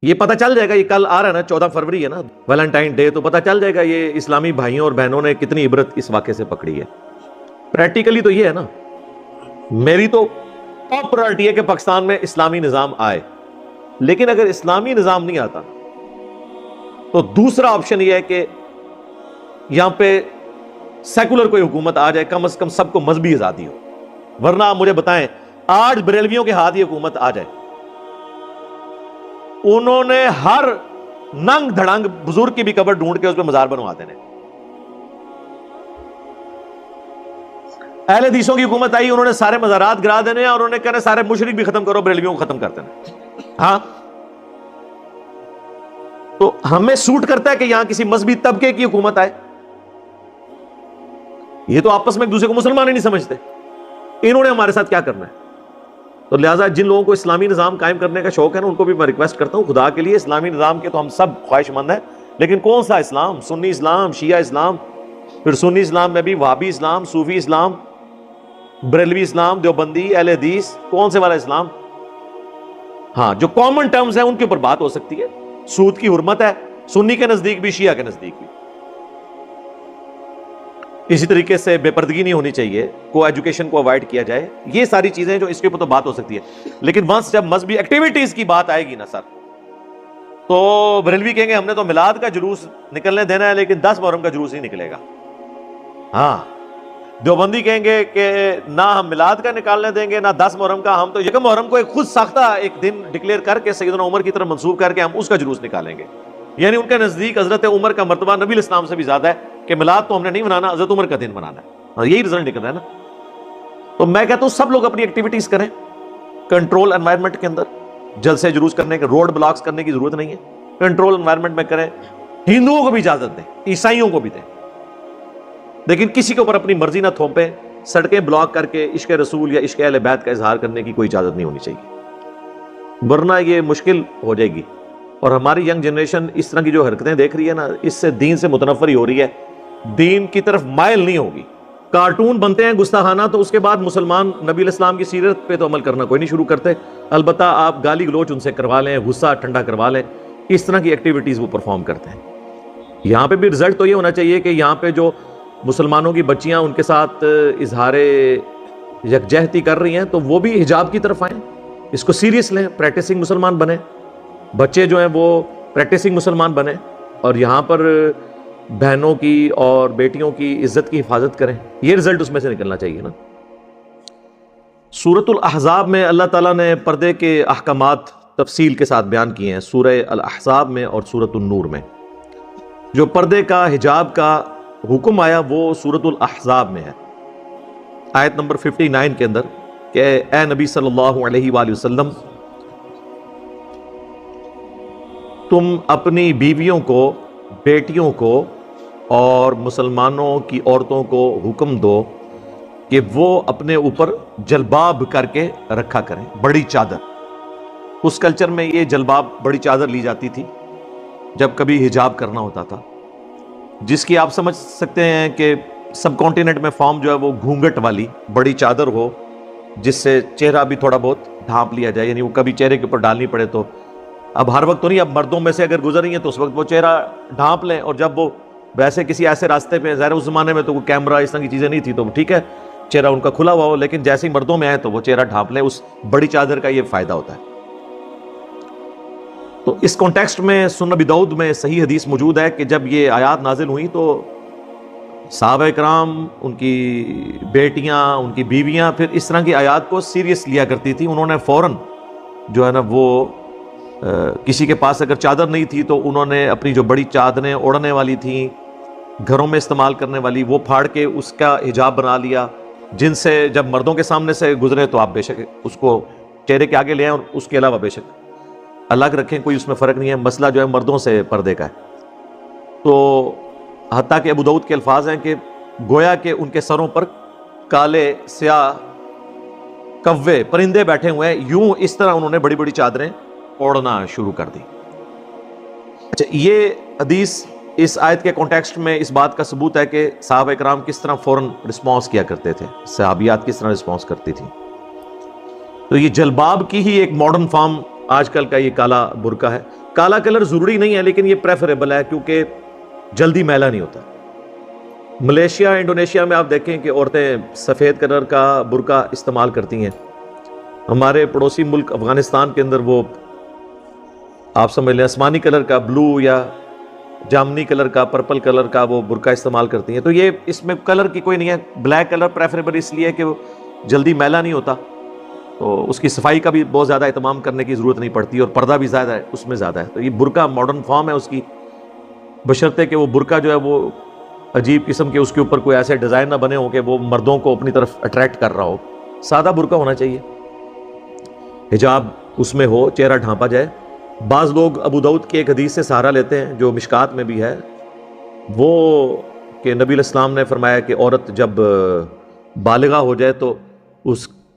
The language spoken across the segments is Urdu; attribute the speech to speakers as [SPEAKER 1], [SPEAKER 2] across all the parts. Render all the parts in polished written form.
[SPEAKER 1] یہ پتہ چل جائے گا، یہ کل آ رہا ہے نا، 14 فروری ہے نا، ویلنٹائن ڈے، تو پتہ چل جائے گا یہ اسلامی بھائیوں اور بہنوں نے کتنی عبرت اس واقعے سے پکڑی ہے۔ پریکٹیکلی تو یہ ہے نا، میری تو ٹاپ پرائرٹی ہے کہ پاکستان میں اسلامی نظام آئے، لیکن اگر اسلامی نظام نہیں آتا تو دوسرا آپشن یہ ہے کہ یہاں پہ سیکولر کوئی حکومت آ جائے، کم از کم سب کو مذہبی آزادی ہو۔ ورنہ آپ مجھے بتائیں، آج بریلویوں کے ہاتھ یہ حکومت آ جائے، انہوں نے ہر ننگ دھڑنگ بزرگ کی بھی قبر ڈھونڈ کے اس پہ مزار بنوا دینے۔ اہل حدیثوں کی حکومت آئی، انہوں نے سارے مزارات گرا دینے اور انہوں نے کہنا سارے مشرک بھی ختم کرو، بریلویوں کو ختم کر دینا۔ ہاں، تو ہمیں سوٹ کرتا ہے کہ یہاں کسی مذہبی طبقے کی حکومت آئے؟ یہ تو آپس میں ایک دوسرے کو مسلمان ہی نہیں سمجھتے، انہوں نے ہمارے ساتھ کیا کرنا ہے؟ تو لہٰذا جن لوگوں کو اسلامی نظام قائم کرنے کا شوق ہے نا، ان کو بھی میں ریکویسٹ کرتا ہوں، خدا کے لیے اسلامی نظام کے تو ہم سب خواہش مند ہیں، لیکن کون سا اسلام؟ سنی اسلام، شیعہ اسلام، پھر سنی اسلام میں بھی وہابی اسلام، صوفی اسلام، بریلوی اسلام، دیوبندی، اہل حدیث، کون سے والا اسلام؟ ہاں، جو کامن ٹرمز ہیں ان کے اوپر بات ہو سکتی ہے۔ سود کی حرمت ہے سنی کے نزدیک بھی، شیعہ کے نزدیک بھی۔ اسی طریقے سے بے پردگی نہیں ہونی چاہیے، کو ایجوکیشن کو اوائڈ کیا جائے، یہ ساری چیزیں جو اس کے اوپر تو بات ہو سکتی ہے، لیکن ونس جب مذہبی ایکٹیویٹیز کی بات آئے گی نا سر، تو بریلوی کہیں گے ہم نے تو میلاد کا جلوس نکلنے دینا ہے لیکن 10 محرم کا جلوس نہیں نکلے گا۔ ہاں، دیوبندی کہیں گے کہ نہ ہم میلاد کا نکالنے دیں گے نہ 10 محرم کا، ہم تو یکم محرم کو ایک خود ساختہ ایک دن ڈکلیئر کر کے سیدنا عمر کی طرف منسوب کر کے ہم اس کا جلوس نکالیں گے۔ یعنی ان کے نزدیک حضرت عمر کا مرتبہ نبی الاسلام سے بھی زیادہ ہے کہ میلاد تو ہم نے نہیں منانا، حضرت عمر کا دن منانا ہے، اور یہی رزلٹ نکلتا ہے نا۔ تو میں کہتا ہوں سب لوگ اپنی ایکٹیویٹیز کریں کنٹرول انوائرمنٹ کے اندر، جلسے جلوس کرنے کے، روڈ بلاکس کرنے کی ضرورت نہیں ہے، کنٹرول انوائرمنٹ میں کریں۔ ہندوؤں کو بھی اجازت دیں، عیسائیوں کو بھی دیں، لیکن کسی کے اوپر اپنی مرضی نہ تھوپیں۔ سڑکیں بلاک کر کے عشق رسول یا عشق اہل بیت کا اظہار کرنے کی کوئی اجازت نہیں ہونی چاہیے، ورنہ یہ مشکل ہو جائے گی۔ اور ہماری ینگ جنریشن اس طرح کی جو حرکتیں دیکھ رہی ہے نا، اس سے دین سے متنفر ہی ہو رہی ہے، دین کی طرف مائل نہیں ہوگی۔ کارٹون بنتے ہیں گستاخانہ، تو اس کے بعد مسلمان نبی الاسلام کی سیرت پہ تو عمل کرنا کوئی نہیں شروع کرتے۔ البتہ آپ گالی گلوچ ان سے کروا لیں، غصہ ٹھنڈا کروا لیں، اس طرح کی ایکٹیویٹیز وہ پرفارم کرتے ہیں۔ یہاں پہ بھی رزلٹ تو یہ ہونا چاہیے کہ یہاں پہ جو مسلمانوں کی بچیاں ان کے ساتھ اظہار یکجہتی کر رہی ہیں تو وہ بھی حجاب کی طرف آئیں، اس کو سیریس لیں، پریکٹسنگ مسلمان بنیں، بچے جو ہیں وہ پریکٹسنگ مسلمان بنیں، اور یہاں پر بہنوں کی اور بیٹیوں کی عزت کی حفاظت کریں۔ یہ رزلٹ اس میں سے نکلنا چاہیے نا۔ سورۃ الاحزاب میں اللہ تعالیٰ نے پردے کے احکامات تفصیل کے ساتھ بیان کیے ہیں، سورہ الاحزاب میں اور سورۃ النور میں۔ جو پردے کا، حجاب کا حکم آیا وہ سورۃ الاحزاب میں ہے، آیت نمبر 59 کے اندر، کہ اے نبی صلی اللہ علیہ وآلہ وسلم، تم اپنی بیویوں کو، بیٹیوں کو اور مسلمانوں کی عورتوں کو حکم دو کہ وہ اپنے اوپر جلباب کر کے رکھا کریں، بڑی چادر۔ اس کلچر میں یہ جلباب، بڑی چادر لی جاتی تھی جب کبھی حجاب کرنا ہوتا تھا، جس کی آپ سمجھ سکتے ہیں کہ سب کانٹیننٹ میں فارم جو ہے وہ گھونگھٹ والی بڑی چادر ہو، جس سے چہرہ بھی تھوڑا بہت ڈھانپ لیا جائے، یعنی وہ کبھی چہرے کے اوپر ڈالنی پڑے تو، اب ہر وقت تو نہیں، اب مردوں میں سے اگر گزر رہی ہیں تو اس وقت وہ چہرہ ڈھانپ لیں، اور جب وہ ویسے کسی ایسے راستے پہ، ظاہر اس زمانے میں تو کوئی کیمرہ اس طرح کی چیزیں نہیں تھی تو ٹھیک ہے چہرہ ان کا کھلا ہوا ہو، لیکن جیسے ہی مردوں میں آئے تو وہ چہرہ ڈھانپ لیں۔ اس بڑی چادر کا یہ فائدہ ہوتا ہے۔ تو اس کانٹیکسٹ میں سنن ابی داؤد میں صحیح حدیث موجود ہے کہ جب یہ آیات نازل ہوئی تو صحابہ کرام، ان کی بیٹیاں، ان کی بیویاں پھر اس طرح کی آیات کو سیریس لیا کرتی تھی۔ انہوں نے فوراً جو ہے نا وہ کسی کے پاس اگر چادر نہیں تھی تو انہوں نے اپنی جو بڑی چادریں اوڑھنے والی تھیں، گھروں میں استعمال کرنے والی، وہ پھاڑ کے اس کا حجاب بنا لیا، جن سے جب مردوں کے سامنے سے گزرے تو آپ بے شک اس کو چہرے کے آگے لے آئیں، اور اس کے علاوہ بے شک الگ رکھیں، کوئی اس میں فرق نہیں ہے۔ مسئلہ جو ہے مردوں سے پردے کا ہے۔ تو حتیٰ کہ ابو داؤد کے الفاظ ہیں کہ گویا کہ ان کے سروں پر کالے سیاہ کوے پرندے بیٹھے ہوئے ہیں، یوں اس طرح انہوں نے بڑی بڑی چادریں اوڑھنا شروع کر دی۔ اچھا، یہ حدیث اس آیت کے کانٹیکسٹ میں اس بات کا ثبوت ہے کہ صحابہ کرام کس طرح فوراً رسپانس کیا کرتے تھے، صحابیات کس طرح رسپانس کرتی تھی۔ تو یہ جلباب کی ہی ایک ماڈرن فارم آج کل کا یہ کالا برقع ہے۔ کالا کلر ضروری نہیں ہے لیکن یہ پریفریبل ہے کیونکہ جلدی میلا نہیں ہوتا. ملیشیا انڈونیشیا میں آپ دیکھیں کہ عورتیں سفید کلر کا برقع استعمال کرتی ہیں. ہمارے پڑوسی ملک افغانستان کے اندر وہ آپ سمجھ لیں آسمانی کلر کا بلو یا جامنی کلر کا پرپل کلر کا وہ برقع استعمال کرتی ہیں. تو یہ اس میں کلر کی کوئی نہیں ہے. بلیک کلر پریفریبل اس لیے کہ وہ جلدی میلا نہیں ہوتا تو اس کی صفائی کا بھی بہت زیادہ اہتمام کرنے کی ضرورت نہیں پڑتی اور پردہ بھی زیادہ ہے اس میں زیادہ ہے. تو یہ برقع ماڈرن فارم ہے اس کی، بشرطے کہ وہ برقع جو ہے وہ عجیب قسم کے اس کے اوپر کوئی ایسے ڈیزائن نہ بنے ہوں کہ وہ مردوں کو اپنی طرف اٹریکٹ کر رہا ہو. سادہ برقع ہونا چاہیے، حجاب اس میں ہو، چہرہ ڈھانپا جائے. بعض لوگ ابو داؤد کی ایک حدیث سے سہارا لیتے ہیں جو مشکات میں بھی ہے، وہ کہ نبی علیہ السلام نے فرمایا کہ عورت جب بالغہ ہو جائے تو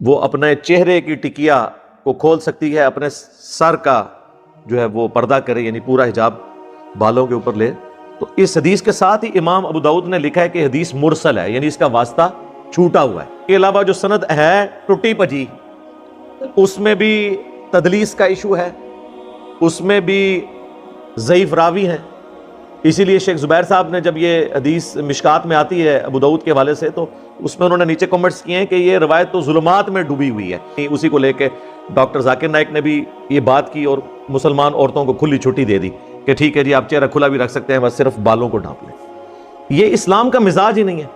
[SPEAKER 1] وہ اپنے چہرے کی ٹکیا کو کھول سکتی ہے، اپنے سر کا جو ہے وہ پردہ کرے، یعنی پورا حجاب بالوں کے اوپر لے. تو اس حدیث کے ساتھ ہی امام ابو داؤد نے لکھا ہے کہ حدیث مرسل ہے، یعنی اس کا واسطہ چھوٹا ہوا ہے. اس کے علاوہ جو سند ہے ٹوٹی پجی، اس میں بھی تدلیس کا ایشو ہے، اس میں بھی ضعیف راوی ہیں. اسی لیے شیخ زبیر صاحب نے جب یہ حدیث مشکات میں آتی ہے ابو داؤد کے حوالے سے تو اس میں انہوں نے نیچے کمنٹس کیے ہیں کہ یہ روایت تو ظلمات میں ڈوبی ہوئی ہے. اسی کو لے کے ڈاکٹر ذاکر نائک نے بھی یہ بات کی اور مسلمان عورتوں کو کھلی چھٹی دے دی کہ ٹھیک ہے جی آپ چہرہ کھلا بھی رکھ سکتے ہیں، بس صرف بالوں کو ڈھانپ لیں. یہ اسلام کا مزاج ہی نہیں ہے.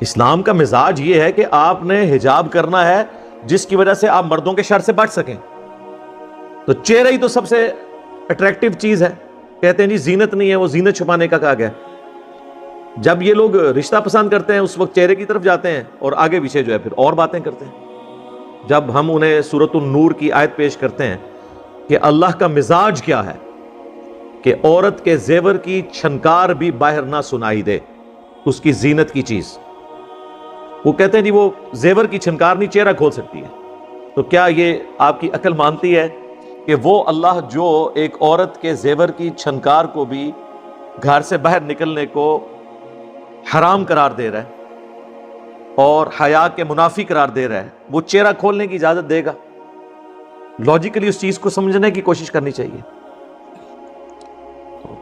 [SPEAKER 1] اسلام کا مزاج یہ ہے کہ آپ نے حجاب کرنا ہے جس کی وجہ سے آپ مردوں کے شر سے بچ سکیں. تو چہرہ ہی تو سب سے اٹریکٹیو چیز ہے. کہتے ہیں جی زینت نہیں ہے، وہ زینت چھپانے کا کہا گیا. جب یہ لوگ رشتہ پسند کرتے ہیں اس وقت چہرے کی طرف جاتے ہیں اور آگے پیچھے جو ہے پھر اور باتیں کرتے ہیں. جب ہم انہیں سورۃ النور کی آیت پیش کرتے ہیں کہ اللہ کا مزاج کیا ہے کہ عورت کے زیور کی چھنکار بھی باہر نہ سنائی دے، اس کی زینت کی چیز. وہ کہتے ہیں جی وہ زیور کی چھنکار نہیں چہرہ کھول سکتی ہے. تو کیا یہ آپ کی عقل مانتی ہے کہ وہ اللہ جو ایک عورت کے زیور کی چھنکار کو بھی گھر سے باہر نکلنے کو حرام قرار دے رہا ہے اور حیا کے منافی قرار دے رہا ہے، وہ چہرہ کھولنے کی اجازت دے گا؟ لاجیکلی اس چیز کو سمجھنے کی کوشش کرنی چاہیے.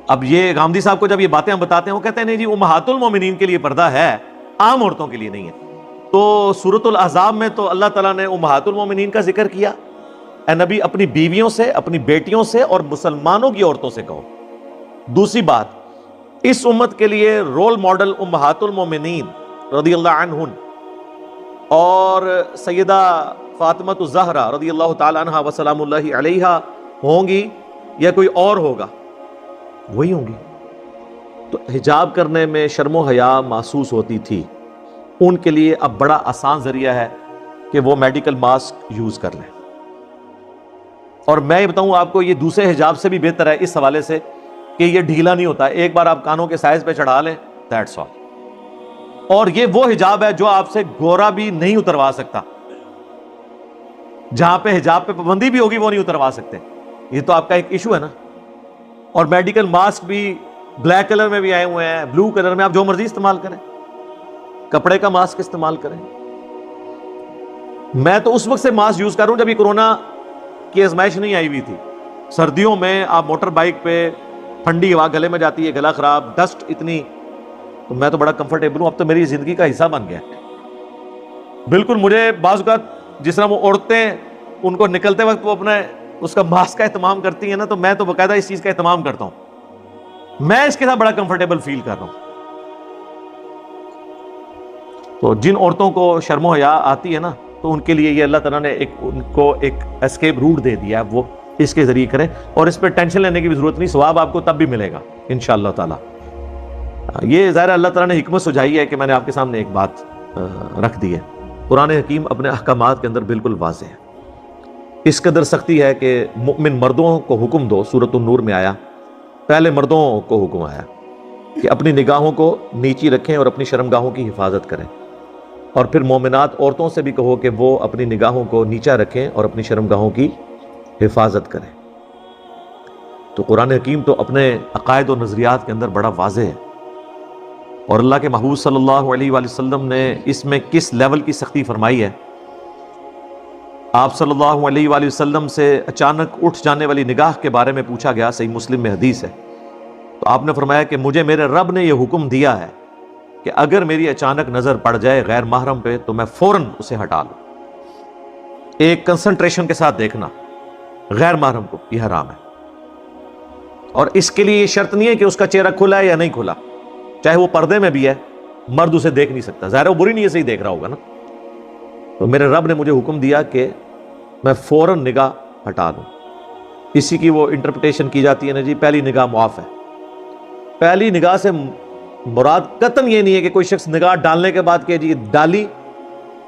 [SPEAKER 1] اب یہ غامدی صاحب کو جب یہ باتیں ہم بتاتے ہیں وہ کہتے ہیں نہیں جی امہات المومنین کے لیے پردہ ہے، عام عورتوں کے لیے نہیں ہے. تو سورۃ الاحزاب میں تو اللہ تعالیٰ نے امہات المومنین کا ذکر کیا. اے نبی اپنی بیویوں سے، اپنی بیٹیوں سے اور مسلمانوں کی عورتوں سے کہو. دوسری بات، اس امت کے لیے رول ماڈل امہات المومنین رضی اللہ عنہن اور سیدہ فاطمۃ الزہرا رضی اللہ تعالی عنہا وسلام اللہ علیہا ہوں گی یا کوئی اور ہوگا؟ وہی ہوں گی. تو حجاب کرنے میں شرم و حیا محسوس ہوتی تھی، ان کے لیے اب بڑا آسان ذریعہ ہے کہ وہ میڈیکل ماسک یوز کر لیں. اور میں یہ بتاؤں آپ کو یہ دوسرے حجاب سے بھی بہتر ہے اس حوالے سے کہ یہ ڈھیلا نہیں ہوتا. ایک بار آپ کانوں کے سائز پہ چڑھا لیں، دیٹس آل. اور یہ وہ حجاب ہے جو آپ سے گورا بھی نہیں اتروا سکتا. جہاں پہ حجاب پہ پابندی بھی ہوگی وہ نہیں اتروا سکتے. یہ تو آپ کا ایک ایشو ہے نا. اور میڈیکل ماسک بھی بلیک کلر میں بھی آئے ہوئے ہیں، بلو کلر میں، آپ جو مرضی استعمال کریں. کپڑے کا ماسک استعمال کریں. میں تو اس وقت سے ماسک یوز کر رہا ہوں جب یہ کورونا کی آزمائش نہیں آئی ہوئی تھی. سردیوں میں آپ موٹر بائک پہ ٹھنڈی ہوا گلے میں جاتی ہے، گلا خراب، ڈسٹ اتنی، تو میں تو بڑا کمفرٹیبل ہوں. اب تو میری زندگی کا حصہ بن گیا. بالکل مجھے بعض اوقات جس طرح وہ عورتیں ان کو نکلتے وقت وہ اپنے اس کا ماسک کا اہتمام کرتی ہیں نا، تو میں تو باقاعدہ اس چیز کا اہتمام کرتا ہوں. میں اس کے ساتھ بڑا کمفرٹیبل فیل کر رہا ہوں. تو جن عورتوں کو شرم و حیا آتی ہے نا تو ان کے لیے یہ اللہ تعالیٰ نے ان کو ایک اسکیپ روٹ دے دیا ہے، وہ اس کے ذریعے کریں. اور اس پہ ٹینشن لینے کی بھی ضرورت نہیں، ثواب آپ کو تب بھی ملے گا انشاءاللہ تعالیٰ. یہ ظاہر اللہ تعالیٰ نے حکمت سجائی ہے کہ میں نے آپ کے سامنے ایک بات رکھ دی ہے. قرآن حکیم اپنے احکامات کے اندر بالکل واضح ہے. اس قدر سختی ہے کہ مؤمن مردوں کو حکم دو، سورۃ النور میں آیا، پہلے مردوں کو حکم آیا کہ اپنی نگاہوں کو نیچی رکھیں اور اپنی شرمگاہوں کی حفاظت کریں. اور پھر مومنات عورتوں سے بھی کہو کہ وہ اپنی نگاہوں کو نیچا رکھیں اور اپنی شرمگاہوں کی حفاظت کریں. تو قرآن حکیم تو اپنے عقائد و نظریات کے اندر بڑا واضح ہے. اور اللہ کے محبوب صلی اللہ علیہ وآلہ وسلم نے اس میں کس لیول کی سختی فرمائی ہے. آپ صلی اللہ علیہ وآلہ وسلم سے اچانک اٹھ جانے والی نگاہ کے بارے میں پوچھا گیا، صحیح مسلم میں حدیث ہے، تو آپ نے فرمایا کہ مجھے میرے رب نے یہ حکم دیا ہے کہ اگر میری اچانک نظر پڑ جائے غیر محرم پہ تو میں فوراً اسے ہٹا لوں۔ ایک کنسنٹریشن کے ساتھ دیکھنا غیر محرم کو، یہ حرام ہے، اور اس کے لیے یہ شرط نہیں ہے کہ اس کا چہرہ کھلا ہے یا نہیں کھلا، چاہے وہ پردے میں بھی ہے، مرد اسے دیکھ نہیں سکتا، ظاہر ہے وہ بری نیت سے ہی دیکھ رہا ہوگا نا۔ تو میرے رب نے مجھے حکم دیا کہ میں فوراً نگاہ ہٹا دوں۔ اسی کی وہ انٹرپریٹیشن کی جاتی ہے نا جی، پہلی نگاہ معاف ہے۔ پہلی نگاہ سے مراد قطعاً یہ نہیں ہے کہ کوئی شخص نگاہ ڈالنے کے بعد کہ جی ڈالی،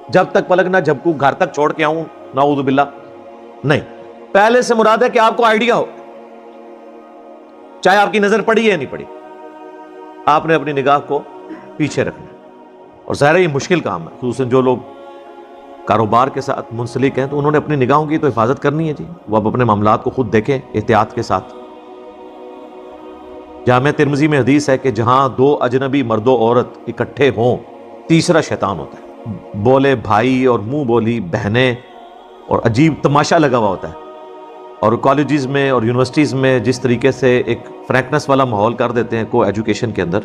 [SPEAKER 1] جب تک پلک نہ جھپکوں گھر تک چھوڑ کے آؤں، نعوذ باللہ، نہیں، پہلے سے مراد ہے کہ آپ کو آئیڈیا ہو، چاہے آپ کی نظر پڑی یا نہیں پڑی، آپ نے اپنی نگاہ کو پیچھے رکھنا۔ اور ظاہر ہے یہ مشکل کام ہے، خصوصاً جو لوگ کاروبار کے ساتھ منسلک ہیں تو انہوں نے اپنی نگاہوں کی تو حفاظت کرنی ہے جی، وہ اب اپنے معاملات کو خود دیکھیں احتیاط کے ساتھ۔ جامع ترمذی میں حدیث ہے کہ جہاں دو اجنبی مرد و عورت اکٹھے ہوں، تیسرا شیطان ہوتا ہے۔ بولے بھائی اور منہ بولی بہنیں، اور عجیب تماشا لگا ہوا ہوتا ہے۔ اور کالجز میں اور یونیورسٹیز میں جس طریقے سے ایک فرینکنس والا ماحول کر دیتے ہیں کو ایجوکیشن کے اندر،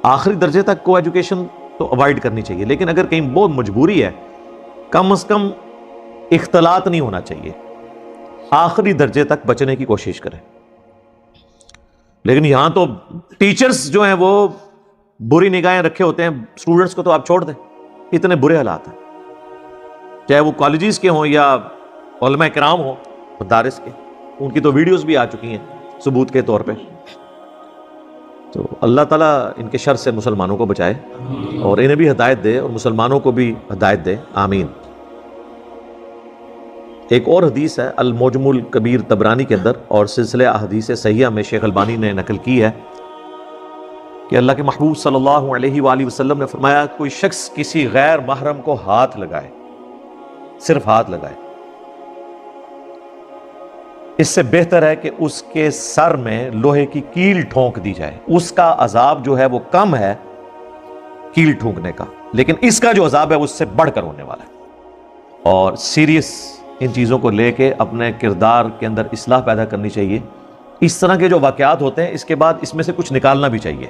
[SPEAKER 1] آخری درجے تک کو ایجوکیشن تو اوائڈ کرنی چاہیے، لیکن اگر کہیں بہت مجبوری ہے، کم از کم اختلاط نہیں ہونا چاہیے، آخری درجے تک بچنے کی کوشش کریں۔ لیکن یہاں تو ٹیچرز جو ہیں وہ بری نگاہیں رکھے ہوتے ہیں، اسٹوڈنٹس کو تو آپ چھوڑ دیں، اتنے برے حالات ہیں، چاہے وہ کالجز کے ہوں یا علماء کرام ہوں مدارس کے، ان کی تو ویڈیوز بھی آ چکی ہیں ثبوت کے طور پہ۔ تو اللہ تعالیٰ ان کے شر سے مسلمانوں کو بچائے اور انہیں بھی ہدایت دے اور مسلمانوں کو بھی ہدایت دے، آمین۔ ایک اور حدیث ہے المعجم الکبیر طبرانی کے اندر، اور سلسلہ احادیث صحیحہ میں شیخ البانی نے نقل کی ہے کہ اللہ کے محبوب صلی اللہ علیہ وآلہ وسلم نے فرمایا، کوئی شخص کسی غیر محرم کو ہاتھ لگائے، صرف ہاتھ لگائے، اس سے بہتر ہے کہ اس کے سر میں لوہے کی کیل ٹھونک دی جائے۔ اس کا عذاب جو ہے وہ کم ہے کیل ٹھونکنے کا، لیکن اس کا جو عذاب ہے وہ اس سے بڑھ کر ہونے والا ہے۔ اور سیریس ان چیزوں کو لے کے اپنے کردار کے اندر اصلاح پیدا کرنی چاہیے۔ اس طرح کے جو واقعات ہوتے ہیں، اس کے بعد اس میں سے کچھ نکالنا بھی چاہیے۔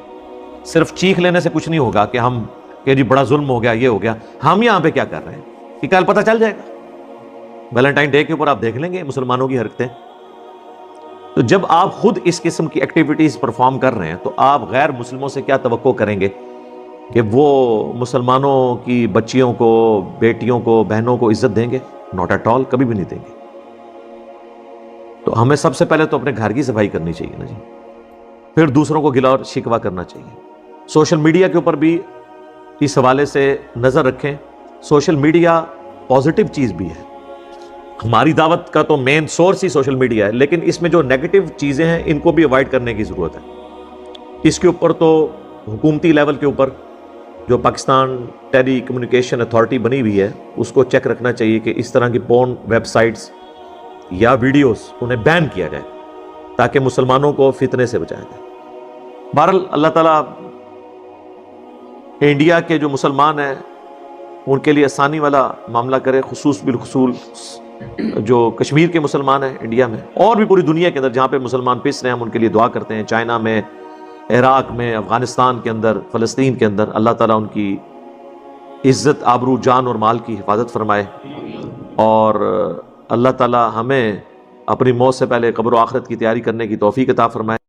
[SPEAKER 1] صرف چیخ لینے سے کچھ نہیں ہوگا کہ جی بڑا ظلم ہو گیا، یہ ہو گیا، ہم یہاں پہ کیا کر رہے ہیں کہ کل پتہ چل جائے گا۔ ویلنٹائن ڈے کے اوپر آپ دیکھ لیں گے مسلمانوں کی حرکتیں۔ تو جب آپ خود اس قسم کی ایکٹیویٹیز پرفارم کر رہے ہیں تو آپ غیر مسلموں سے کیا توقع کریں گے کہ وہ مسلمانوں کی بچیوں کو، بیٹیوں کو، بہنوں کو عزت دیں گے؟ ناٹ ایٹ آل، کبھی بھی نہیں دیں گے۔ تو ہمیں سب سے پہلے تو اپنے گھر کی صفائی کرنی چاہیے نا جی، پھر دوسروں کو گلا اور شکوہ کرنا چاہیے۔ سوشل میڈیا کے اوپر بھی اس حوالے سے نظر رکھیں۔ سوشل میڈیا پازیٹیو چیز بھی ہے، ہماری دعوت کا تو مین سورس ہی سوشل میڈیا ہے، لیکن اس میں جو نیگیٹو چیزیں ہیں ان کو بھی اوائڈ کرنے کی ضرورت ہے۔ اس کے اوپر تو حکومتی لیول کے اوپر جو پاکستان ٹیلی کمیونیکیشن اتھارٹی بنی ہوئی ہے اس کو چیک رکھنا چاہیے کہ اس طرح کی پورن ویب سائٹس یا ویڈیوز انہیں بین کیا جائے تاکہ مسلمانوں کو فتنے سے بچایا جائے۔ بہرحال اللہ تعالیٰ انڈیا کے جو مسلمان ہیں ان کے لیے آسانی والا معاملہ کرے، خصوص بالخصوص جو کشمیر کے مسلمان ہیں انڈیا میں، اور بھی پوری دنیا کے اندر جہاں پہ مسلمان پس رہے ہیں ہم ان کے لیے دعا کرتے ہیں۔ چائنا میں، عراق میں، افغانستان کے اندر، فلسطین کے اندر، اللہ تعالیٰ ان کی عزت، آبرو، جان اور مال کی حفاظت فرمائے، اور اللہ تعالیٰ ہمیں اپنی موت سے پہلے قبر و آخرت کی تیاری کرنے کی توفیق عطا فرمائے۔